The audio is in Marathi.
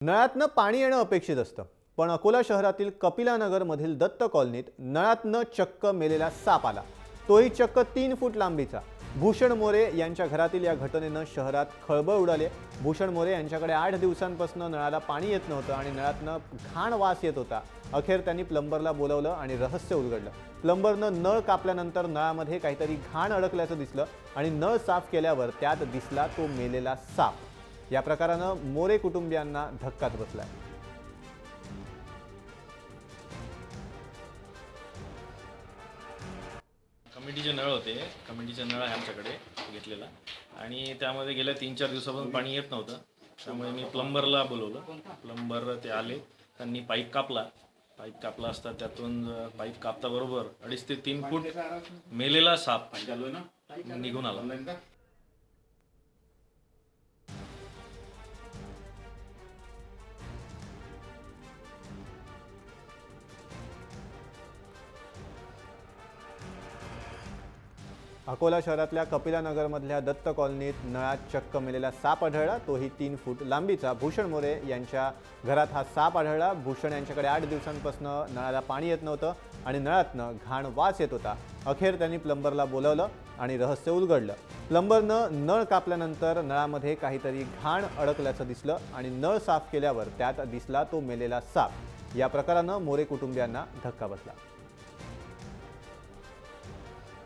नळातनं पाणी येणं अपेक्षित असतं, पण अकोला शहरातील कपिलानगरमधील दत्त कॉलनीत नळातनं चक्क मेलेला साप आला. तोही चक्क 3 फूट लांबीचा. भूषण मोरे यांच्या घरातील या घटनेनं शहरात खळबळ उडाली. भूषण मोरे यांच्याकडे 8 दिवसांपासून नळाला पाणी येत नव्हतं आणि नळातनं घाण वास येत होता. अखेर त्यांनी प्लंबरला बोलावलं आणि रहस्य उलगडलं. प्लंबरनं नळ कापल्यानंतर नळामध्ये काहीतरी घाण अडकल्याचं दिसलं आणि नळ साफ केल्यावर त्यात दिसला तो मेलेला साप. या प्रकारानं मोरे कुटुंबियांना धक्काच बसलाय. कमिटीचे नळ होते. कमिटीचे नळ आहे आमच्याकडे घेतलेला आणि त्यामध्ये गेल्या 3-4 दिवसापासून पाणी येत नव्हतं. त्यामुळे मी प्लंबरला बोलवलं. प्लंबर ते आले, त्यांनी पाईप कापला असता त्यातून पाईप कापता बरोबर 2.5 ते 3 फूट मेलेला साप निघून आला. अकोला शहरातल्या कपिलानगरमधल्या दत्त कॉलनीत नळात चक्क मेलेला साप आढळला. तोही 3 फूट लांबीचा. भूषण मोरे यांच्या घरात हा साप आढळला. भूषण यांच्याकडे 8 दिवसांपासून नळाला पाणी येत नव्हतं आणि नळातनं घाण वास येत होता. अखेर त्यांनी प्लंबरला बोलावलं आणि रहस्य उलगडलं. प्लंबरनं नळ कापल्यानंतर नळामध्ये काहीतरी घाण अडकल्याचं दिसलं आणि नळ साफ केल्यावर त्यात दिसला तो मेलेला साप. या प्रकारानं मोरे कुटुंबियांना धक्का बसला.